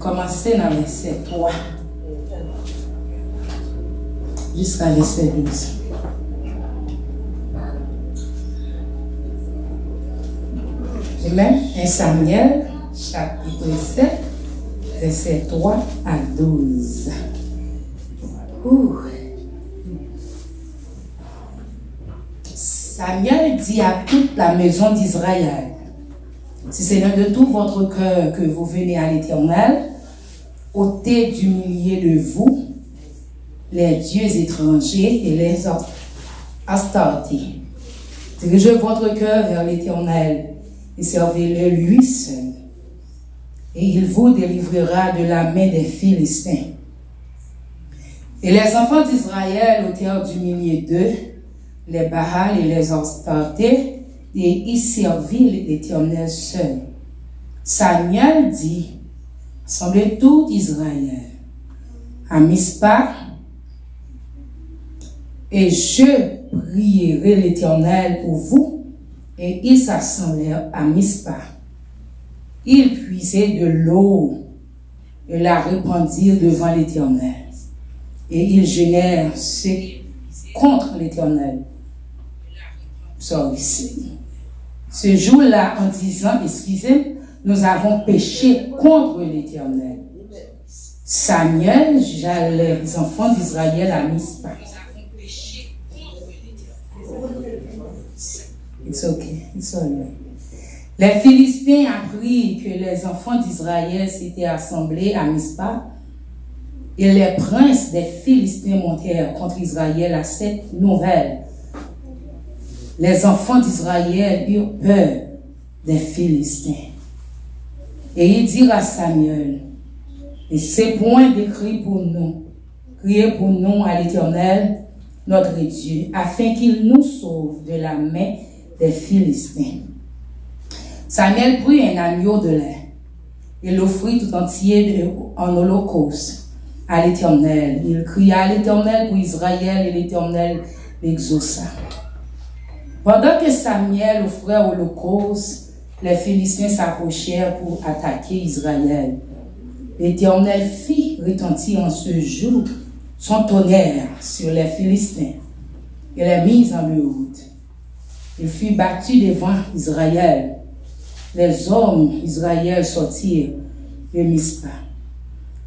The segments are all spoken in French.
commencer dans verset 3 jusqu'à verset 12. Amen. 1 Samuel, chapitre 7, verset 3 à 12. Samuel dit à toute la maison d'Israël, si c'est de tout votre cœur que vous venez à l'Éternel, ôtez du milieu de vous les dieux étrangers et les astartés. Dirigez votre cœur vers l'Éternel et servez-le lui seul. Et il vous délivrera de la main des Philistins. Et les enfants d'Israël ôtèrent du milieu d'eux les Baals et les Astartés, et y servirent l'Éternel seul. Samuel dit, assemblez tout Israël à Mispa, et je prierai l'Éternel pour vous. Et ils s'assemblèrent à Mispa. Ils puisaient de l'eau et la répandirent devant l'Éternel. Et ils jeûnèrent contre l'Éternel. Ce jour-là, en disant, excusez, nous avons péché contre l'Éternel. Samuel jugea les enfants d'Israël à Mispa. It's okay, it's all right. Les Philistins apprirent que les enfants d'Israël s'étaient assemblés à Mispa, et les princes des Philistins montèrent contre Israël à cette nouvelle. Les enfants d'Israël eurent peur des Philistins. Et ils dirent à Samuel, et c'est point d'écrit pour nous, criez pour nous à l'Éternel, notre Dieu, afin qu'il nous sauve de la main des Philistins. Samuel prit un agneau de lait et l'offrit tout entier en holocauste à l'Éternel. Il cria à l'Éternel pour Israël et l'Éternel l'exauça. Pendant que Samuel offrait l'holocauste, les Philistins s'approchèrent pour attaquer Israël. L'Éternel fit retentir en ce jour son tonnerre sur les Philistins et les mit en lutte. Il fut battu devant Israël. Les hommes d'Israël sortirent de Mispa,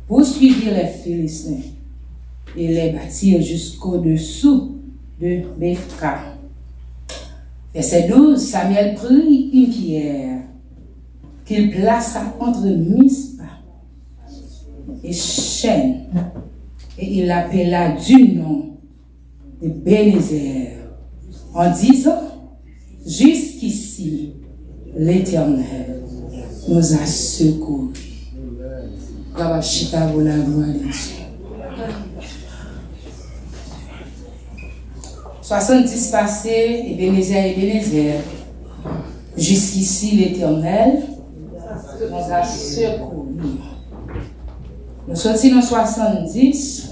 poursuivirent les Philistins et les battirent jusqu'au-dessous de Bethka. Verset 12, Samuel prit une pierre qu'il plaça entre Mispa et Chêne, et il l'appela du nom de Bénézer, en disant, jusqu'ici, l'Éternel nous a secourus. 70 passés, Ebenezer. Jusqu'ici, l'Éternel nous a secourus. Nous sortis dans 70,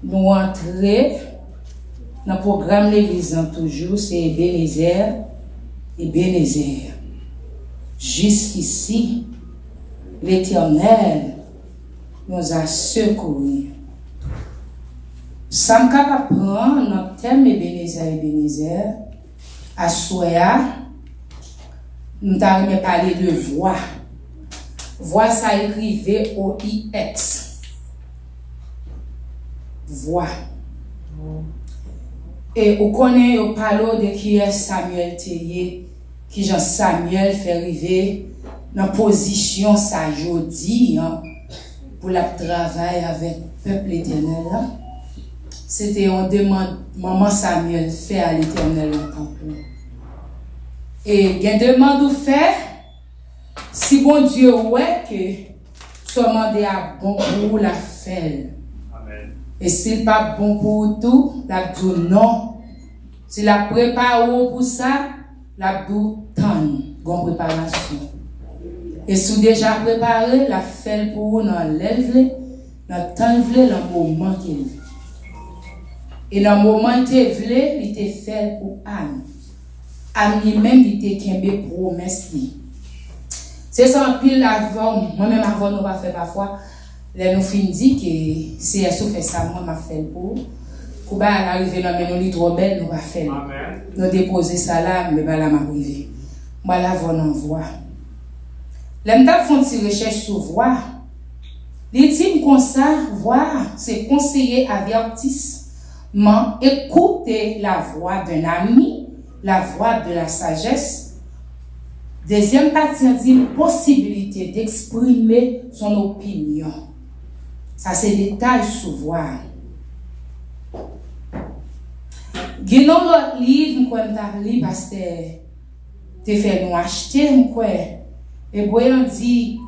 nous entrons dans le programme de l'Église toujours, c'est Ebenezer. Jusqu'ici, l'Éternel nous a secourus. Sans capable prendre notre thème Ebenezer, à Soya, nous avons parlé de voix. Voix, ça écrit V-O-I-X. Voix. Et on connaît, on parle de qui est Samuel Théier, qui Jean Samuel fait arriver dans la position sa jodi pour le travail avec le peuple éternel. C'était on demande, maman Samuel fait à l'Éternel en temple. Et il y a une demande ou fait, si bon Dieu ouais que seulement des bon pour la faire. Et s'il pas bon pour tout, la dit non. S'il a préparé pour ça, la dit tant, bonne préparation. Et si vous déjà préparé, la fait pour vous dans l'élève, dans temps dans le moment qu'il veut. Et dans le moment qu'il veut, il était fait pour Anne. Anne lui-même, il était qu'un promesse. C'est ça, pile avant, moi-même avant, nous pas fait parfois. Là, nous finissons dit que si elle fait ça, moi, m'a fait pour. Pour bah, arriver dans nous lit trop belle, nous va faire. Nous déposer ça là, mais bah là, m'a arrivé. Moi, là, on envoie. Là, nous avons fait une recherche sur voix. Les dit comme ça, voix, c'est conseiller avertissement, écouter la voix d'un ami, la voix de la sagesse. Deuxième partie, on dit possibilité d'exprimer son opinion. Ça, c'est détail sur voix. Il y a un autre livre que je lu parce que tu fait nous acheter. Et on dit,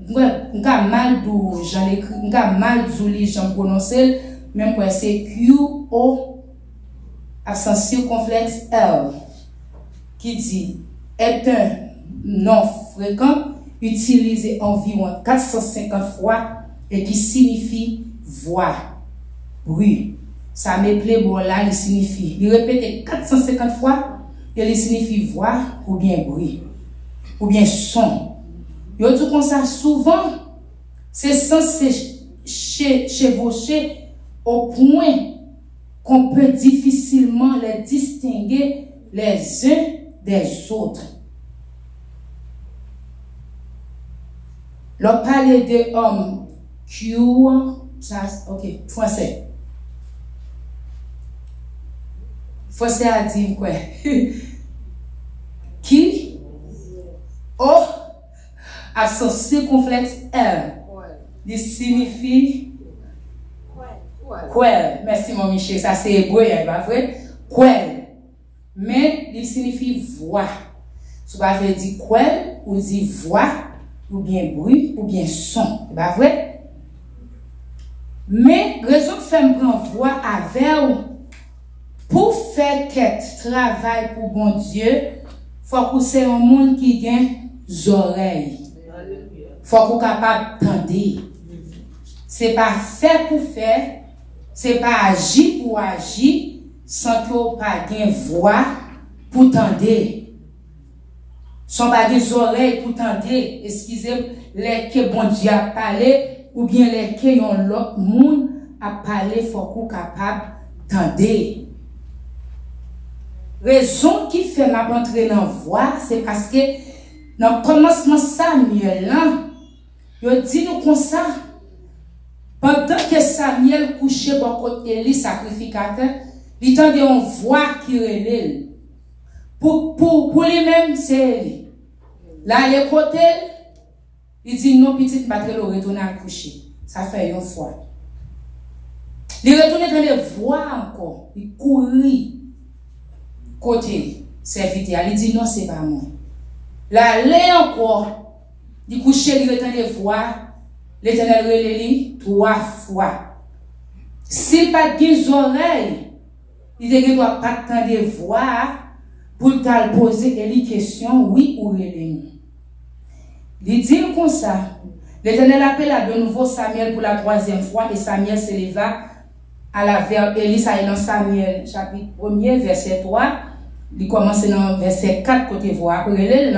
je mal d'où j'en écris, je mal d'où j'en prononce, même quand c'est Q-O, accent circonflexe L, qui dit est un nom fréquent utilisé environ 450 fois et qui signifie voix, bruit. Ça me plaît, bon là, il signifie. Il répète 450 fois et il signifie voix ou bien bruit, ou bien son. Il dit comme ça, souvent, c'est censé chevaucher au point qu'on peut difficilement les distinguer les uns des autres. Le parler de homme, Q, ça, ok, français. Français a dit quoi? Qui? O, accent circonflexe L. Il signifie quoi? Merci mon Michel, ça c'est hébreu, pas vrai? Quoi? Mais il signifie voix. Tu vas dire quoi ou dire voix, ou bien bruit, ou bien son. C'est pas vrai? Mais raison que femme prend voix avec pour faire quête, travail pour bon Dieu, faut que c'est un monde qui a des oreilles. Faut qu'on soit capable d'entendre. C'est pas faire pour faire, c'est pas agir pour agir. Sans que pas de voix pour tendre. Sans pas des oreilles pour tendre. Excusez-moi, les que bon Dieu a parlé, ou bien les que yon l'autre monde a parlé, faut qu'on capable tendre. Raison qui fait ma entrer dans voix, c'est parce que dans le commencement Samuel, il dit nous comme ça. Pendant que Samuel couchait pour côté Élie sacrificateur, il tendait une voix qui relève. Pour lui-même, c'est Élie. Là, il est côté, il dit non, petite batterie, il retourne à coucher. Ça fait une fois. Il retourne dans les voix encore. Il courit. Côté, serviteur. Il dit non, c'est pas moi. Là, il est encore. Il couche, il retourne les voix. L'Éternel relève 3 fois. S'il n'a pas des oreilles, il ne doit pas attendre voix pour te poser des questions, oui ou non. Il dit comme ça. L'Éternel appela de nouveau Samuel pour la 3e fois et Samuel se leva à la vers Élie, ça est dans Samuel, chapitre 1er, verset 3. Il commence dans verset 4 côté voix. Après,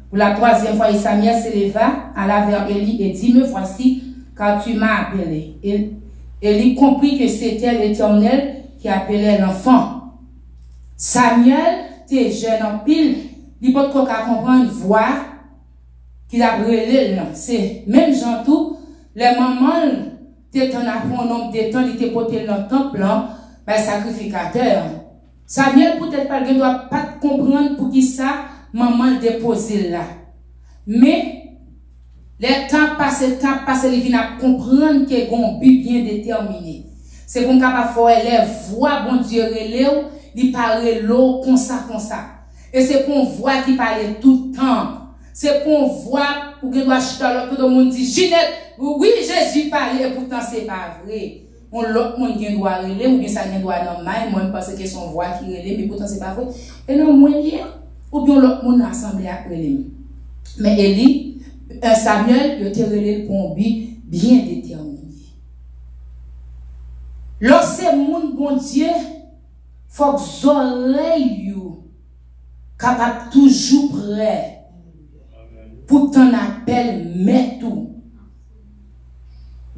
pour la 3e fois, Samuel se leva à la vers Élie et dit, me voici, car tu m'as appelé. Élie comprit que c'était l'Éternel qui appelait l'enfant. Samuel, t'es jeune en pile, il peut pas comprendre une voix qu'il a brûlé. C'est même gens tout, les mamans, t'es en apprend un nombre de temps, il t'est porté dans le temple, ben sacrificateur. Samuel peut-être pas, il doit pas comprendre pour qui ça, maman déposé là. Mais, les temps passent, il vient à comprendre qu'il y a un but bien déterminé. C'est qu'on capable faire les voix, bon Dieu, relève, il parle l'eau, comme ça. Et c'est pour une voix qui parle tout le temps. C'est pour une voix, pour que tout le monde dit, Ginette, oui, Jésus parlait, et pourtant c'est pas vrai. L'autre monde qui doit relève, ou bien ça doit normal, moi je pense que c'est son voix qui relève, mais pourtant c'est pas vrai. Et non, moi, ou bien l'autre monde assemblé à relève. Mais Élie, Samuel, il était relève pour un but bien déterminé. Lorsque mon bon Dieu, faut que les oreilles capable toujours prêt pour pour ton appel, mets tout.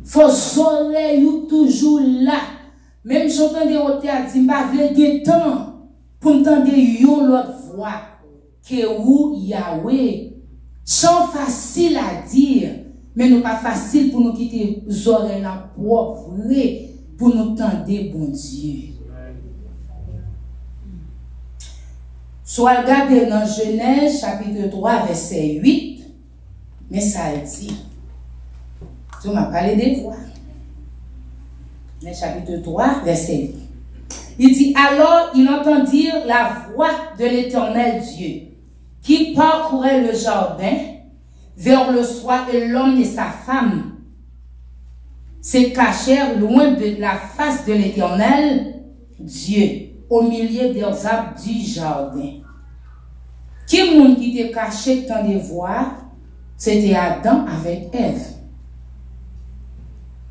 Faut oreilles toujours là. Même j'entends des hautes à dire, pas vle temps pour m'entendre yon l'autre voix que ou Yahweh. Chant facile à dire, mais non pas facile pour nous quitter les oreilles là propre pour nous tendre bon Dieu. Soit regardez dans Genèse chapitre 3 verset 8, mais ça dit. Tu m'as parlé des voix. Mais chapitre 3 verset 8. Il dit, alors il entendirent la voix de l'Éternel Dieu qui parcourait le jardin vers le soir, et l'homme et sa femme se cachèrent loin de la face de l'Éternel Dieu, au milieu des arbres du jardin. Qui monde qui était caché dans des voies, c'était Adam avec Ève.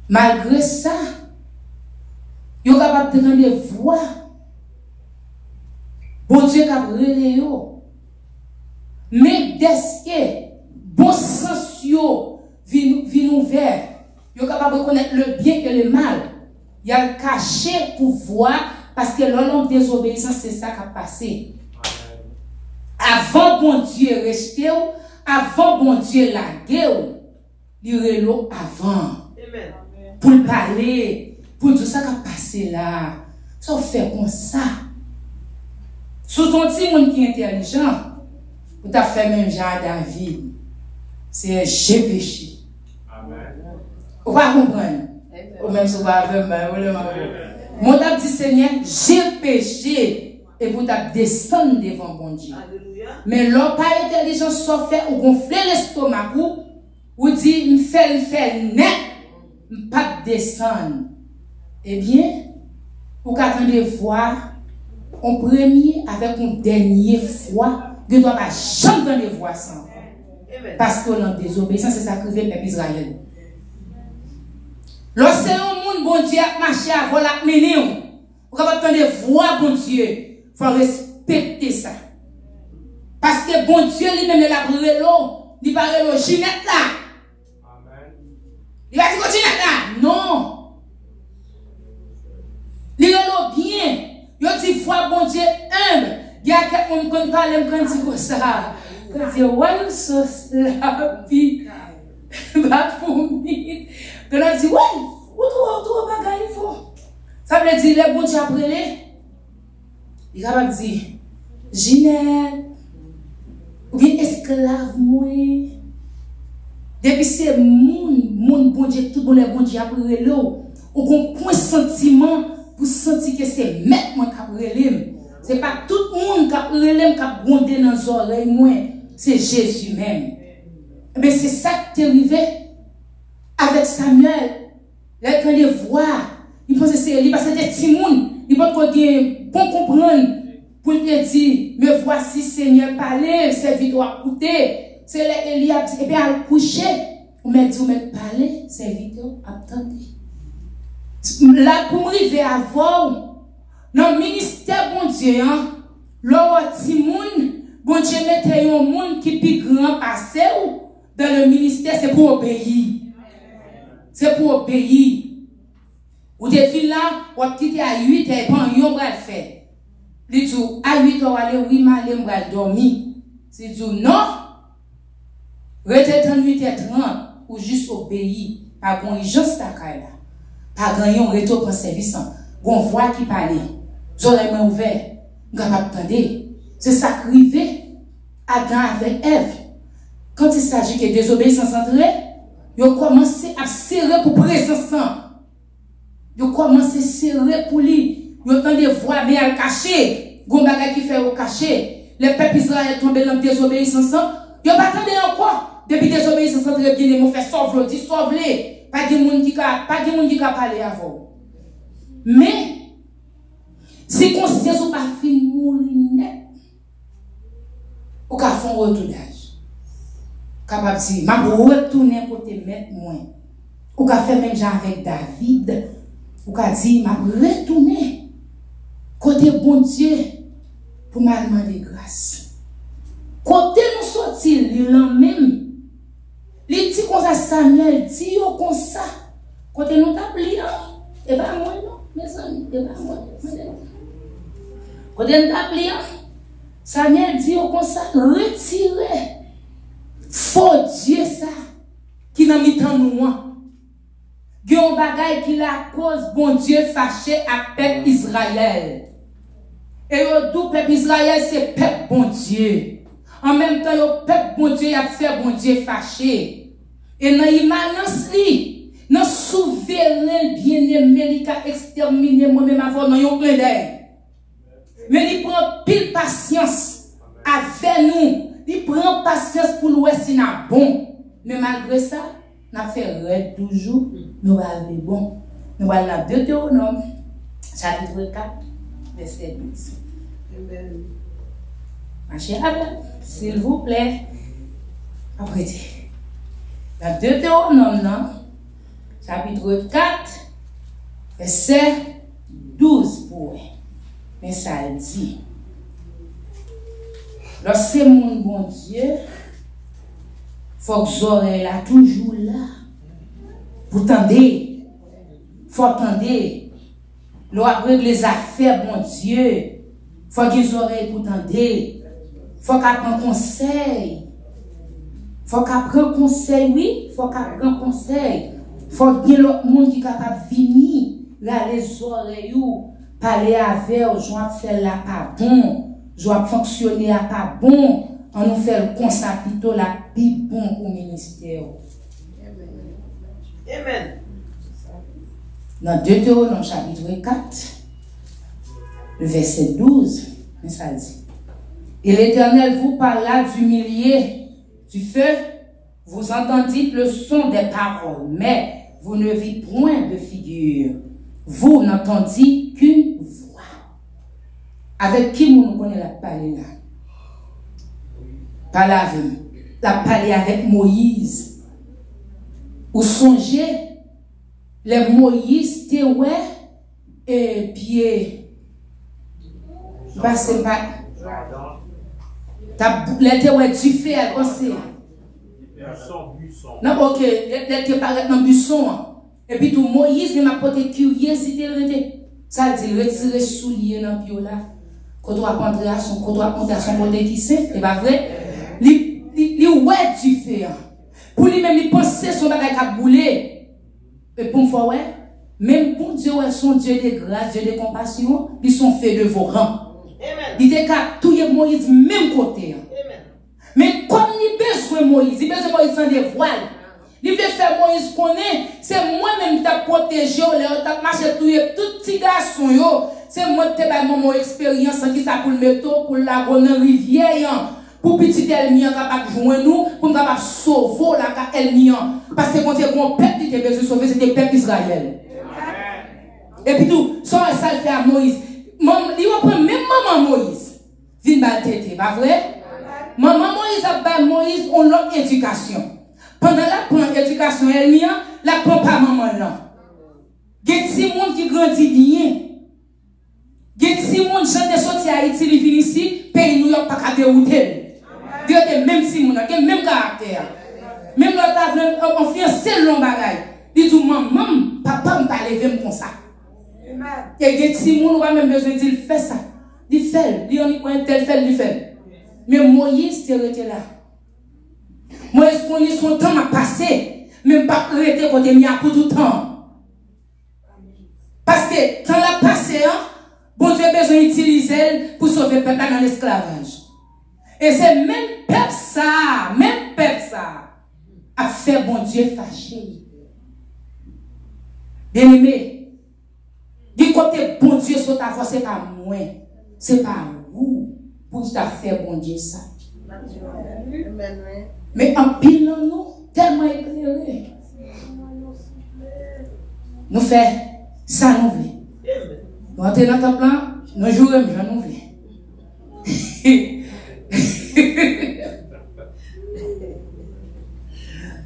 Malgré ça, ils sont capables de prendre des voix. Bon Dieu a brûlé yo. Mais dès que bon sens vient ouvert, ils sont capables de reconnaître le bien et le mal. Il y a le caché pour voir, parce que l'homme désobéissance, c'est ça qui a passé. Avant bon Dieu resté, avant bon Dieu lagué, il y a avant. Amen. Pour parler, pour tout ça qui a passé là. Ça fait comme ça. Sous ton petit monde qui est intelligent, vous avez fait même genre David. C'est j'ai péché. Amen. Vous ne comprenez pas? Ou même si vous avez mon dit Seigneur, j'ai péché. Et vous avez descendu devant bon Dieu. Alléluia. Mais l'homme pas intelligent, sauf fait ou gonfler l'estomac ou dit, me fait net, pas descendre. Eh bien, vous attendez voir en premier avec une dernière fois, vous ne doit pas jamais dans les voix sans. Parce que l'on désobéissance, c'est ça que fait le peuple Israël. Lorsque un monde, bon Dieu, a marché avant la mener, vous attendez voir bon Dieu. Il faut respecter ça. Parce que bon Dieu lui-même il a brûlé l'eau. Il parle de l'eau Ginette là. Amen. Il va dire que Ginette là. Non. Il a l'eau bien. Il dit foi bon Dieu humble. Il y a quelqu'un qui parle quand dit comme ça. Quand il dit ouais so happy. But for me. Quand il dit ouais, où tu bagaille il faut. Ça veut dire le bon Dieu a brûlé. Il va dire, Ginette, ou bien esclave moi. Depuis c'est mon bon Dieu, tout bon Dieu après l'eau. Ou qu'on point sentiment pour sentir que c'est maître moi qui après l'homme. C'est pas tout le monde qui après l'homme qui a grondé dans les oreilles moi. C'est Jésus même. Mais c'est ça qui est arrivé avec Samuel. Là, quand il voit, il pense que c'est lui parce que c'est des petits monde. Il peut bon comprendre pour te dire, me voici Seigneur parler, serviteur écouter. C'est là Eliab dit, eh bien, à coucher, ou me dit, ou me parler, serviteur attendez. Là, pour m'arriver à voir, dans le ministère, bon Dieu, l'autre petit monde, bon Dieu mettait un monde qui est plus grand passé dans le ministère, c'est pour obéir. C'est pour obéir. Ou des filles là, ou quitter à 8 et pas yon bral fait. Li dit à 8 heures aller oui m'aller m'bral dormir. C'est dit non. Rete 8h30 ou juste obéir. Pas bon urgence ta caille là. Pas gagner un retour pour service. Gon voix qui parler. J'aurais main ouvert. Capable attendre. C'est ça qui arrivé Adam avec Ève. Quand il s'agit que désobéissance entre eux, ils ont commencé à serrer pour présence. Ils ont commencé à serrer pour lui. Ils ont entendu voix, mais à le cacher. Gon bagay qui fait au cacher. Les peuples Israël tombent dans désobéissance. Ils n'ont pas attendu encore. Depuis désobéissance, très bien, ils m'ont fait sauve-le, sauve-le. Pas de monde qui a parlé avant. Mais, si on ne sait pas fin mourir net, on va faire un retournage. Capable de dire, je vais retourner côté mettre moi. On va faire même genre avec David. On va dire, je vais retourner côté bon Dieu pour me demander grâce. Côté nous sortir, le même, comme ça, Samuel dit comme ça. Quand nous t'appelons, et bien moi, non, mes amis, et bien moi, quand nous t'appelons, Samuel dit comme ça, retirez, faux Dieu ça, qui n'a mis tant nous. Il y a un bagage qui la cause, bon Dieu, fâché à peuple Israël. Et le tout peuple Israël, c'est peuple bon Dieu. En même temps, le peuple bon Dieu a fait bon Dieu fâché. Et dans l'immanence, dans souverain bien-aimé, il a exterminé moi-même avant dans un plein d'œil. Mais il prend pile patience avec nous. Il prend patience pour nous si nous bon. Mais malgré ça, nous fait toujours, nous allons bon. Nous allons la Deutéronome, chapitre 4, verset 12. Amen. Marchez avec, s'il vous plaît. Après, la Deutéronome, chapitre 4, verset 12. Mais ça dit, lorsque mon bon Dieu, faut que oreilles là toujours là. Pour tendre. Faut tendre. L'on après les affaires, bon Dieu. Faut qu'ils oreilles pour tendre. Faut qu'elle prenne conseil. Faut qu'elle prenne conseil, oui. Faut qu'elle prenne conseil. Faut qu'il y ait l'autre monde qui est capable de venir. Là, les oreilles, parler avec, je vais faire là pas bon. Je vais fonctionner là pas bon. On nous fait le constat plutôt la plus bon pour le ministère. Amen. Dans Deutéronome chapitre 4, le verset 12, ça dit. Et l'Éternel vous parla du millier du feu, vous entendîtes le son des paroles, mais vous ne vîtes point de figure. Vous n'entendiez qu'une voix. Avec qui nous connaissons la parole là? La parler avec Moïse. Ou songez, les Moïse, t'es ouais, et puis, bah c'est pas. Les t'es ouais, tu fais à penser. Non, ok, les t'es pas dans le buisson. Et puis tout Moïse, il m'a porté curiosité. Ça dit, retirer soulier dans le pied là. Quand on va rentrer à son côté qui c'est, c'est pas vrai? Li ouais tu fais. Pour lui-même, il pense son bagage à bouler. Et pour me faire ouais, même pour Dieu, son Dieu de grâce, Dieu de compassion, ils sont faits de vos rangs. Il était qu'à tout Moïse, même côté. Mais comme il besoin Moïse, il besoin Moïse sans des voiles. Il veut faire Moïse connaître, c'est moi-même qui t'a protégé, qui t'a marché tout petit garçon, c'est moi qui t'ai mon expérience qui ça pour le métaux, pour la bonne rivière. Pour petit Elmian capable de joindre nous, pour capable sauver la Elmian. Parce que quand il y a un peuple qui a besoin de sauver, c'est le peuple d'Israël. Et puis tout, ça le fait à Moïse. Il va prendre même maman Moïse. Vine battre, pas vrai? Maman Moïse a battu Moïse en l'autre éducation. Pendant la première éducation Elmian, la prend pas maman là. Il y a des gens qui grandit bien. Il y a des gens qui sont sortis à Haïti, ils viennent ici, pays New York pas qu'à dérouter. Dieu est même si mon a même caractère. Même l'autre a fiancé long bagaille. Il dit maman, papa m'a levé comme ça. Et il dit mon a même besoin de dire fais ça. Il fait, il on y tel fait, il fait. Mais Moïse était là. Moïse connaît son temps à passer, même pas arrêter côté mien pour tout le temps. Parce que quand la passé, bon Dieu a besoin d'utiliser pour sauver le peuple dans l'esclavage. Et c'est même peuple ça, a fait bon Dieu fâché. Bien aimé, du côté bon Dieu sur ta voix, c'est pas moi, c'est pas vous, pour t'as fait bon Dieu ça. Mais en pile nous, tellement éclairé. Nous faisons ça, nous voulons. Nous entrons dans notre plan, nous jouons, nous voulons.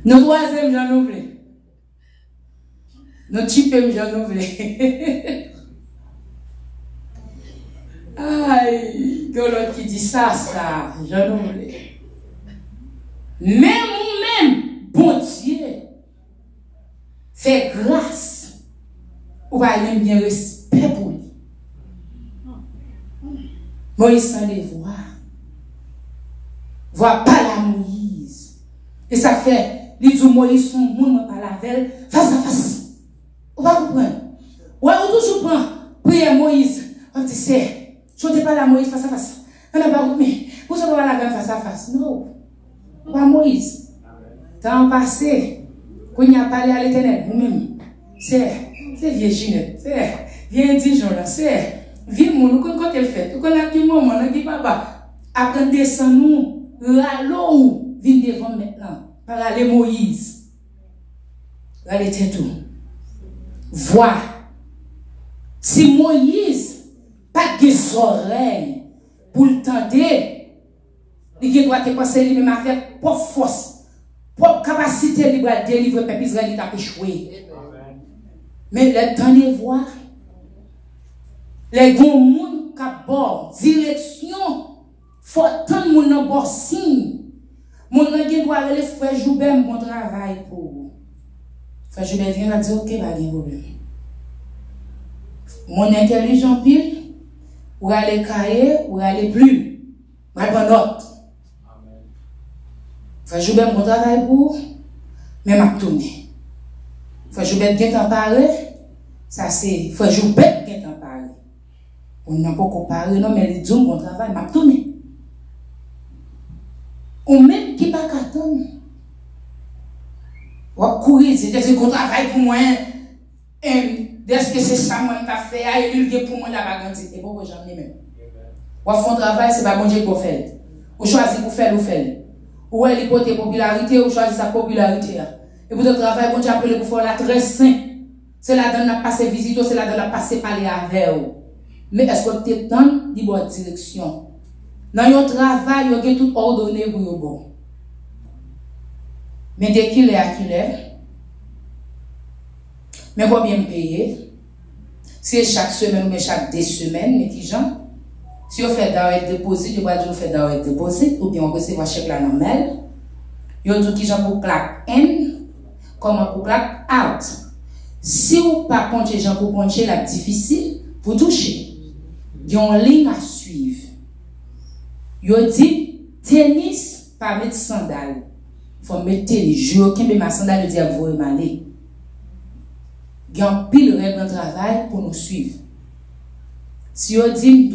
Nos troisième, j'en oublie. Nos types, j'en oublie. Aïe, que l'autre qui dit ça, j'en oublie. Même bon Dieu fait grâce, ou pas même bien respect pour lui. Moïse s'en devoir. Voit pas la Moïse. Et ça fait, les dit Moïse son monde par la veille, face à face. Ou pas comprendre. Ouais, ou toujours prend, prier Moïse. On dit, c'est, je ne pas la Moïse face à face. On n'a pas mais pour ça, on va la veille face à face. Non. Pas Moïse. Temps passé, quand il a parlé à l'éternel, nous-mêmes, c'est vieux Ginette, c'est vieux indigent, c'est vieux moun, quand elle fait, quand on a dit maman, on a dit papa, après descend nous, l'eau vient devant maintenant, par aller Moïse. Regardez tout. Vois, si Moïse, pas de oreilles pour le tendre, il doit te penser lui-même avec pour force. Pour capacité de délivrer le peuple israélite a échoué. Mais le temps de voir, les gens qui ont direction, faut tant de monde bon signe. Mon gens doit aller frère Joubert bon travail pour vous. Frère Joubert vient dire OK, pas de problème. Mon intelligent pile, ou aller cahier, ou aller plus. Ma bonne note. Frère Joubert, mon travail pour, mais m'a tourné. Frère Joubert, qui est en parler, ça c'est, Frère Joubert, qui est en parler. On n'a pas comparé, non, mais les deux, mon travail, m'a tourné. Ou même qui pas qu'attendre. Ou courir, c'est qu'on travaille pour moi, est-ce que c'est ça, moi, qui a fait, il pour moi, la bagarre, c'est bon, j'en ai même. Ou font travail, c'est pas bon Dieu pour faire. Ou choisir pour faire, ou faire. Ou elle hypothèque popularité, ou choisir sa popularité. Et pour le travail, bon Dieu appelle pour faire la très sain. C'est là dans la passer visite, c'est là dans la passer parler avec vous. Mais est-ce que tu es dans la bonne direction? Dans votre travail, vous avez tout ordonné pour vous. Bon. Mais dès qu'il est à qu'il est, mais combien me payer? Si chaque semaine ou chaque 2 semaines, mais qui gens? Si vous faites d'arrêt déposit, vous allez faire d'arrêt déposit, ou bien on recevez un chèque là normal. Vous avez qui gens pour claque N, comment pour claque out. Si vous pas compter gens pour compter la difficile, pour toucher. Il y a une ligne à suivre. Vous dit tennis, pas mettre sandales. Il faut mettre les jours, qui met ma sandale, dit à vous aller. Il y a un pile règle de travail pour nous suivre. Si vous dit,